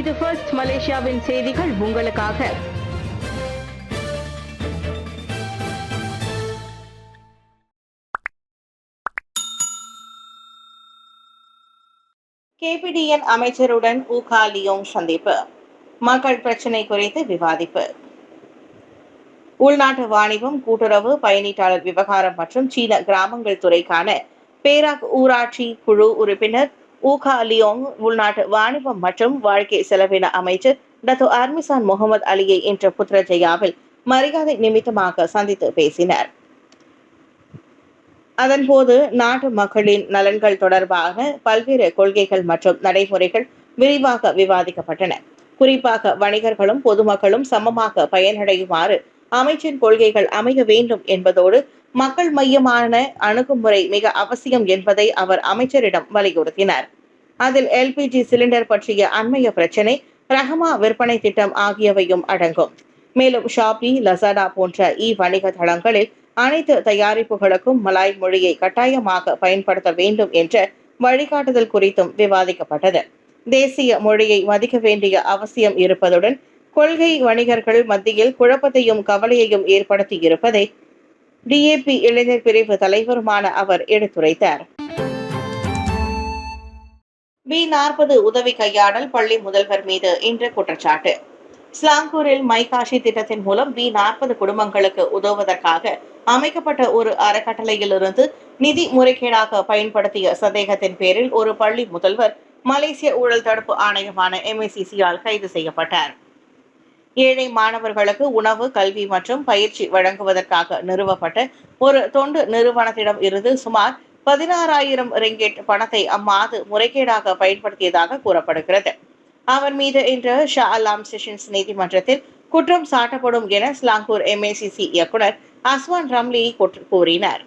இது ஃபர்ஸ்ட் மலேசியாவின் செய்திகள் உங்களுக்காக. கேபிடிஎன் அமைச்சருடன் ஊகா லியோங் சந்திப்பு, மக்கள் பிரச்சினை குறித்து விவாதிப்பு. உள்நாட்டு வாணிபம், கூட்டுறவு, பயணீட்டாளர் விவகாரம் மற்றும் சீன கிராமங்கள் துறைக்கான பேராக் ஊராட்சி குழு உறுப்பினர் ஊகா லியோங் உள்நாட்டு வாணிபம் மற்றும் வாழ்க்கை செலவின அமைச்சர் டத்தோ அர்மிசான் முகமது அலியை இன்று புத்ரஜயாவில் மரியாதை நிமித்தமாக சந்தித்து பேசினர். அதன்போது நாட்டு மக்களின் நலன்கள் தொடர்பான பல்வேறு கொள்கைகள் மற்றும் நடைமுறைகள் விரிவாக விவாதிக்கப்பட்டன. குறிப்பாக வணிகர்களும் பொதுமக்களும் சமமாக பயனடையுமாறு அமைச்சின் கொள்கைகள் அமைய வேண்டும் என்பதோடு மக்கள் மையமான அணுகுமுறை மிக அவசியம் என்பதை அவர் அமைச்சரிடம் வலியுறுத்தினார். அதில் எல்பிஜி சிலிண்டர் பற்றிய அண்மைய பிரச்சினை, ரஹமா விற்பனை திட்டம் ஆகியவையும் அடங்கும். மேலும் ஷாப்பி, லசாடா போன்ற வணிக தளங்களில் அனைத்து தயாரிப்புகளுக்கும் மலாய் மொழியை கட்டாயமாக பயன்படுத்த வேண்டும் என்ற வழிகாட்டுதல் குறித்தும் விவாதிக்கப்பட்டது. தேசிய மொழியை மதிக்க வேண்டிய அவசியம் இருப்பதுடன் கொள்கை வணிகர்கள் மத்தியில் குழப்பத்தையும் கவலையையும் ஏற்படுத்தி இருப்பதை டிஏபி இளைஞர் பிரிவு தலைவருமான அவர் எடுத்துரைத்தார். B40 உதவி கையாடல் பள்ளி முதல்வர் மீது இன்று குற்றச்சாட்டு. ஸ்லாங்கூரில் மைகாஷி திட்டத்தின் மூலம் B40 குடும்பங்களுக்கு உதவுவதற்காக அமைக்கப்பட்ட ஒரு அறக்கட்டளையிலிருந்து நிதி முறைகேடாக பயன்படுத்திய சந்தேகத்தின் பேரில் ஒரு பள்ளி முதல்வர் மலேசிய ஊழல் தடுப்பு ஆணையமான MACC-யால் கைது செய்யப்பட்டார். ஏழை மாணவர்களுக்கு உணவு, கல்வி மற்றும் பயிற்சி வழங்குவதற்காக நிறுவப்பட்ட ஒரு தொண்டு நிறுவனத்திடம் இருந்து சுமார் 16,000 ரிங்கெட் பணத்தை அம்மாது முறைகேடாக பயன்படுத்தியதாக கூறப்படுகிறது. அவர் மீது இன்று ஷா அலாம் செஷன்ஸ் நீதிமன்றத்தில் குற்றம் சாட்டப்படும் என ஸ்லாங்கூர் MACC இயக்குனர் அஸ்வான் ரம்லி கூறினார்.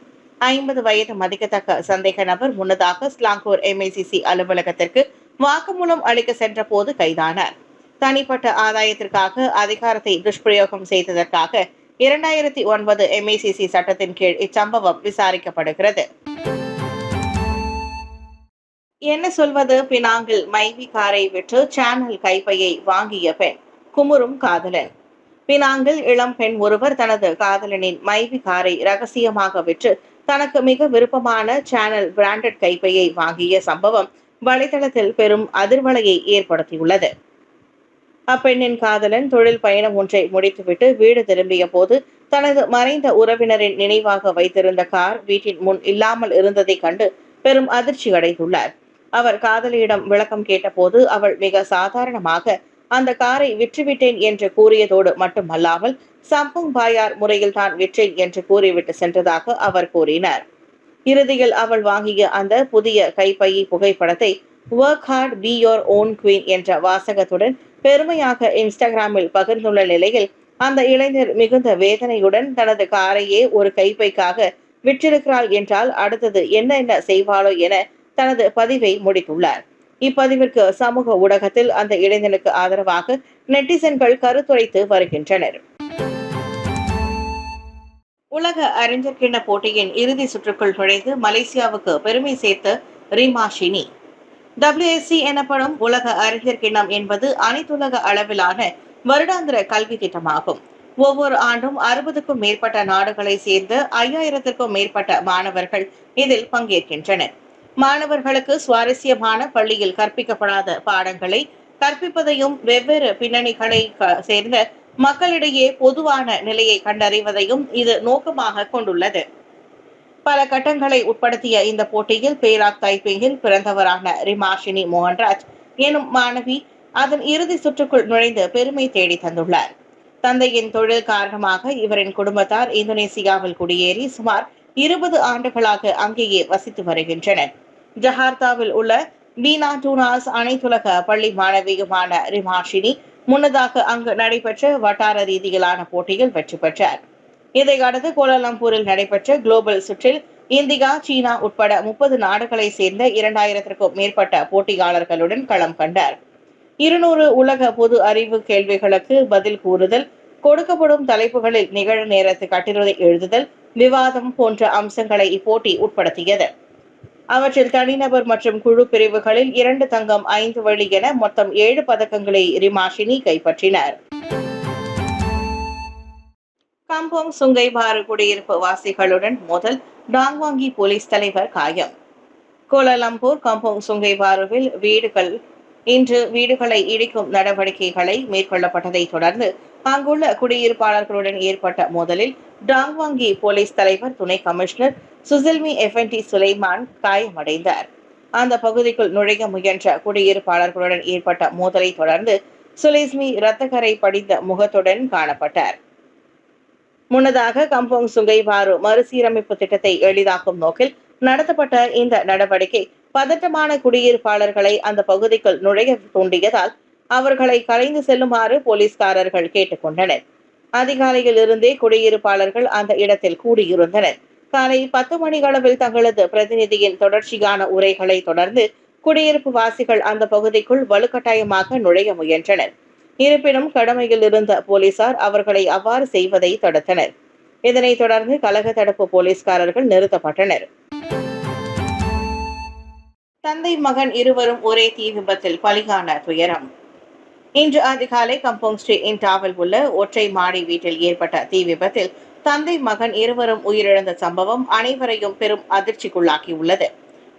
50 வயது மதிக்கத்தக்க சந்தேக நபர் முன்னதாக ஸ்லாங்கூர் MACC அலுவலகத்திற்கு வாக்குமூலம் அளிக்க சென்ற போது கைதானார். தனிப்பட்ட ஆதாயத்திற்காக அதிகாரத்தை துஷ்பிரயோகம் செய்ததற்காக 2009 MACC சட்டத்தின் கீழ் இச்சம்பவம் விசாரிக்கப்படுகிறது. என்ன சொல்வது? பினாங்கில் மைவி காரை விற்று சேனல் கைப்பையை வாங்கிய பெண், குமுறும் காதலன். பினாங்கில் இளம் பெண் ஒருவர் தனது காதலனின் மைவி காரை ரகசியமாக விற்று தனக்கு மிக விருப்பமான சேனல் பிராண்டட் கைப்பையை வாங்கிய சம்பவம் வலைதளத்தில் பெரும் அதிர்வலையை ஏற்படுத்தியுள்ளது. அப்பெண்ணின் காதலன் தொழில் பயணம் ஒன்றை முடித்துவிட்டு வீடு திரும்பிய போது தனது மறைந்த உறவினரின் நினைவாக வைத்திருந்த கார் வீட்டின் முன் இல்லாமல் இருந்ததை கண்டு பெரும் அதிர்ச்சி அடைந்துள்ளார். அவர் காதலியிடம் விளக்கம் கேட்டபோது அவள் மிக சாதாரணமாக அந்த காரை விற்றுவிட்டேன் என்று கூறியதோடு மட்டுமல்லாமல் சம்பங் பாயார் முறையில் தான் விற்றேன் என்று கூறிவிட்டு சென்றதாக அவர் கூறினார். இறுதியில் அவள் வாங்கிய அந்த புதிய கைப்பையை புகைப்படத்தை work hard be your own queen என்ற வாசகத்துடன் பெருமையாக இன்ஸ்டாகிராமில் பகிர்ந்துள்ள நிலையில் அந்த இளைஞர் மிகுந்த வேதனையுடன் தனது காரையே ஒரு கைப்பைக்காக விற்றிருக்கிறாள் என்றால் அடுத்தது என்ன செய்வாளோ என தனது பதிவை முடித்துள்ளார். இப்பதிவிற்கு சமூக ஊடகத்தில் அந்த இளைஞனுக்கு ஆதரவாக நெட்டிசன்கள் கருத்துரைத்து வருகின்றனர். உலக அறிஞர் கிண்ண போட்டியின் இறுதி சுற்றுக்குள் நுழைந்து மலேசியாவுக்கு பெருமை சேர்த்த ரிமாஷினி. WSC எனப்படும் உலக அறிஞர் கிண்ணம் என்பது அனைத்துலக அளவிலான வருடாந்திர கல்வி திட்டமாகும். ஒவ்வொரு ஆண்டும் 60க்கும் மேற்பட்ட நாடுகளை சேர்ந்த 5000க்கும் மேற்பட்ட மாணவர்கள் இதில் பங்கேற்கின்றனர். மாணவர்களுக்கு சுவாரஸ்யமான, பள்ளியில் கற்பிக்கப்படாத பாடங்களை கற்பிப்பதையும் வெவ்வேறு பின்னணிகளை சேர்ந்த மக்களிடையே பொதுவான நிலையை கண்டறிவதையும் இது நோக்கமாக கொண்டுள்ளது. பல கட்டங்களை உட்படுத்திய இந்த போட்டியில் பேராக் தைப்பேயில் பிறந்தவரான ரிமாஷினி மோகன்ராஜ் எனும் மாணவி அதன் இறுதி சுற்றுக்குள் நுழைந்து பெருமை தேடி தந்துள்ளார். தந்தையின் தொழில் காரணமாக இவரின் குடும்பத்தார் இந்தோனேசியாவில் குடியேறி சுமார் 20 ஆண்டுகளாக அங்கேயே வசித்து வருகின்றனர். ஜகார்த்தாவில் உள்ள பீனா டூனாஸ் அனைத்துலக பள்ளி மாணவியுமான ரிமாஷினி முன்னதாக அங்கு நடைபெற்ற வட்டார ரீதியிலான போட்டியில் வெற்றி பெற்றார். இதையடுத்து கோலாலம்பூரில் நடைபெற்ற குளோபல் சுற்றில் இந்தியா, சீனா உட்பட 30 நாடுகளை சேர்ந்த 2000க்கும் மேற்பட்ட போட்டியாளர்களுடன் களம் கண்டார். 200 உலக பொது அறிவு கேள்விகளுக்கு பதில் கூறுதல், கொடுக்கப்படும் தலைப்புகளில் நிகழ நேரத்து கட்டுரை எழுதுதல், விவாதம் போன்ற அம்சங்களை இப்போட்டி உட்படுத்தியது. அவற்றில் தனிநபர் மற்றும் குழு பிரிவுகளில் 2 தங்கம் 5 வெள்ளி என மொத்தம் 7 பதக்கங்களை ரிமாஷினி கைப்பற்றினார். கம்போங் சுங்கை பாரு குடியிருப்பு வாசிகளுடன் மோதல், டாங்வாங்கி போலீஸ் தலைவர் காயம். கோலாலம்பூர் கம்போங் சுங்கை பாருவில் இன்று வீடுகளை இடிக்கும் நடவடிக்கைகளை மேற்கொள்ளப்பட்டதை தொடர்ந்து அங்குள்ள குடியிருப்பாளர்களுடன் ஏற்பட்ட மோதலில் டாங்வாங்கி போலீஸ் தலைவர் துணை கமிஷனர் சுசில்மி எஃப்என்டி சுலைமான் காயமடைந்தார். அந்த பகுதிக்குள் நுழைய முயன்ற குடியிருப்பாளர்களுடன் ஏற்பட்ட மோதலை தொடர்ந்து சுலிஸ்மி இரத்தக்கரை படிந்த முகத்துடன் காணப்பட்டார். முன்னதாக கம்போங் சுங்கை பாரு மறுசீரமைப்பு திட்டத்தை எளிதாக்கும் நோக்கில் நடத்தப்பட்ட இந்த நடவடிக்கை பதட்டமான குடியிருப்பாளர்களை அந்த பகுதிக்குள் நுழைய தூண்டியதால் அவர்களை கலைந்து செல்லுமாறு போலீஸ்காரர்கள் கேட்டுக்கொண்டனர். அதிகாலையில் இருந்தே குடியிருப்பாளர்கள் அந்த இடத்தில் கூடியிருந்தனர். காலை 10 மணியளவில் தங்களது பிரதிநிதியின் தொடர்ச்சியான உரைகளை தொடர்ந்து குடியிருப்பு வாசிகள் அந்த பகுதிக்குள் வலுக்கட்டாயமாக நுழைய முயன்றனர். இருப்பினும் கடமையில் இருந்த போலீசார் அவர்களை அவ்வாறு செய்வதை தடுத்தனர். இதனைத் தொடர்ந்து கலக தடுப்பு போலீஸ்காரர்கள் நிறுத்தப்பட்டனர். தந்தை மகன் இருவரும் ஒரே தீ விபத்தில் பலியான துயரம். இன்று அதிகாலை கம்போங் ஸ்ரீ இன்டாவில் உள்ள ஒற்றை மாடி வீட்டில் ஏற்பட்ட தீ விபத்தில் தந்தை மகன் இருவரும் உயிரிழந்த சம்பவம் அனைவரையும் பெரும் அதிர்ச்சிக்குள்ளாக்கியுள்ளது.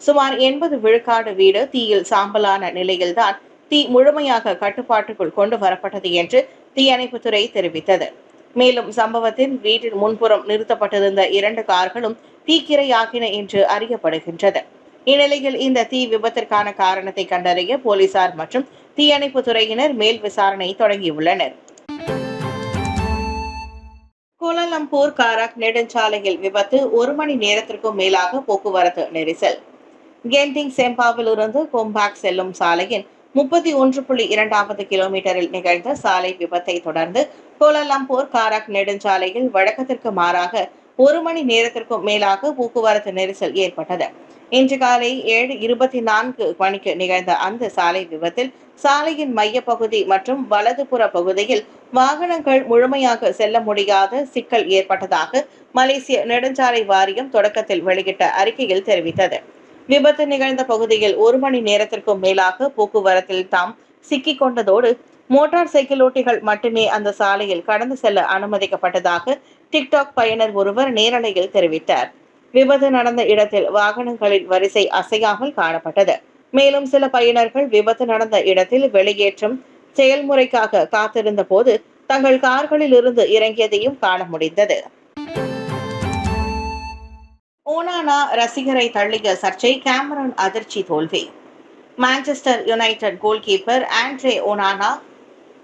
சுமார் 80 விழுக்காடு வீடு தீயில் சாம்பலான நிலையில்தான் தீ முழுமையாக கட்டுப்பாட்டுக்குள் கொண்டு வரப்பட்டது என்று தீயணைப்புத்துறை தெரிவித்தது. மேலும் சம்பவத்தில் வீட்டின் முன்புறம் நிறுத்தப்பட்டிருந்த 2 கார்களும் தீக்கிரையாகின என்று அறியப்படுகின்றது. இந்நிலையில் இந்த தீ விபத்திற்கான காரணத்தை கண்டறிய போலீசார் மற்றும் தீயணைப்பு துறையினர் மேல் விசாரணை தொடங்கியுள்ளனர். கோலாலம்பூர் காராக் நெடுஞ்சாலையில் விபத்து, 1 மணி நேரத்திற்கும் மேலாக போக்குவரத்து நெரிசல். கென்டிங் செம்பாவில் இருந்து கொம்பாக் செல்லும் சாலையின் 31.2வது கிலோமீட்டரில் நிகழ்ந்த சாலை விபத்தை தொடர்ந்து கோலாலம்பூர் காராக் நெடுஞ்சாலையில் வழக்கத்திற்கு மாறாக 1 மணி நேரத்திற்கும் மேலாக போக்குவரத்து நெரிசல் ஏற்பட்டது. இன்று காலை 7:24 மணிக்கு நிகழ்ந்த அந்த சாலை விபத்தில் சாலையின் மையப்பகுதி மற்றும் வலதுபுற பகுதியில் வாகனங்கள் முழுமையாக செல்ல முடியாத சிக்கல் ஏற்பட்டதாக மலேசிய நெடுஞ்சாலை வாரியம் தொடக்கத்தில் வெளியிட்ட அறிக்கையில் தெரிவித்தது. விபத்து நிகழ்ந்த பகுதியில் 1 மணி நேரத்திற்கும் மேலாக போக்குவரத்தில் தாம் சிக்கிக் கொண்டதோடு மோட்டார் சைக்கிளோட்டிகள் மட்டுமே அந்த சாலையில் கடந்து செல்ல அனுமதிக்கப்பட்டதாக டிக்டாக் பயனர் ஒருவர் நேரலையில் தெரிவித்தார். விபத்து நடந்த இடத்தில் வாகனங்களின் வரிசை அசையாமல் காணப்பட்டது. மேலும் சில பயனர்கள் விபத்து நடந்த இடத்தில் வெளியேற்றும் செயல்முறைக்காக காத்திருந்த போது தங்கள் கார்களில் இருந்து இறங்கியதையும் காண முடிந்தது. ஓனானா ரசிகரை தள்ளிய சர்ச்சை, கேமரன் அதிர்ச்சி தோல்வி. Manchester United goalkeeper Andre Onana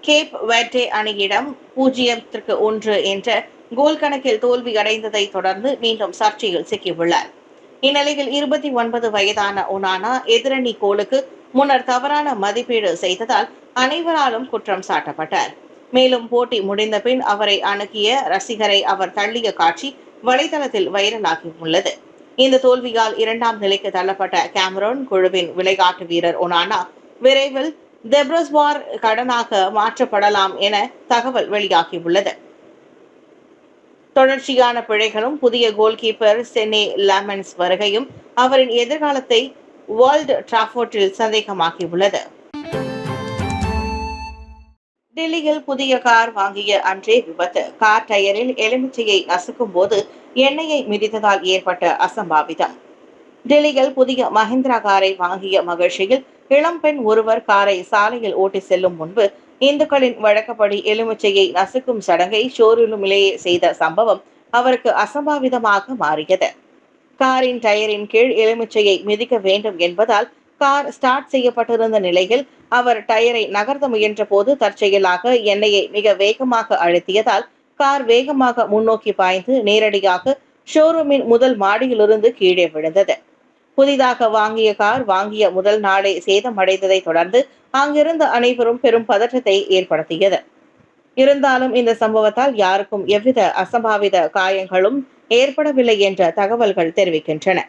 Cape Verde அணியிடம் 0-1 என்ற கோல் கணக்கில் தோல்வி அடைந்ததை தொடர்ந்து மீண்டும் சர்ச்சையில் சிக்கியுள்ளார். இந்நிலையில் 29 வயதான ஒனானா எதிரணி கோலுக்கு முன்னர் தவறான மதிப்பீடு செய்ததால் அனைவராலும் குற்றம் சாட்டப்பட்டார். மேலும் போட்டி முடிந்த பின் அவரை அணுகிய ரசிகரை அவர் தள்ளிய காட்சி வலைதளத்தில் வைரலாகியுள்ளது. இந்த தோல்வியால் 2ஆம் நிலைக்கு தள்ளப்பட்ட கேமரூன் குழுவின் விளையாட்டு வீரர் ஒனானா விரைவில் தெப்ரோஸ்வார் கடனாக மாற்றப்படலாம் என தகவல் வெளியாகியுள்ளது. தொடர்ச்சியான பிழைகளும் புதிய கோல்கீப்பர் செனே லாமென்ஸ் வருகையும் அவரின் எதிர்காலத்தை வேர்ல்ட் டிராஃபோர்டில் சந்தேகமாக்கியுள்ளது. டெல்லியில் புதிய கார் வாங்கிய அன்றே விபத்து. கார் டயரில் எலுமிச்சையை நசுக்கும் போது எண்ணெயை மிதித்ததால் ஏற்பட்ட அசம்பாவிதம். டெல்லியில் புதிய மஹிந்திரா காரை வாங்கிய மகிழ்ச்சியில் இளம்பெண் ஒருவர் காரை சாலையில் ஓட்டி செல்லும் முன்பு இந்துக்களின் வழக்கப்படி எலுமிச்சையை நசுக்கும் சடங்கை ஷோரூமிலேயே செய்த சம்பவம் அவருக்கு அசம்பாவிதமாக மாறியது. காரின் டயரின் கீழ் எலுமிச்சையை மிதிக்க வேண்டும் என்பதால் கார் ஸ்டார்ட் செய்யப்பட்டிருந்த நிலையில் அவர் டயரை நகர்த்த முயன்ற போது தற்செயலாக எண்ணெயை மிக வேகமாக அழுத்தியதால் கார் வேகமாக முன்னோக்கி பாய்ந்து நேரடியாக ஷோரூமின் முதல் மாடியிலிருந்து கீழே விழுந்தது. புதிதாக வாங்கிய கார் வாங்கிய முதல் நாளே சேதமடைந்ததை தொடர்ந்து அங்கிருந்த அனைவரும் பெரும் பதற்றத்தை ஏற்படுத்தியது. இருந்தாலும் இந்த சம்பவத்தால் யாருக்கும் எவ்வித அசம்பாவித காயங்களும் ஏற்படவில்லை என்ற தகவல்கள் தெரிவிக்கின்றன.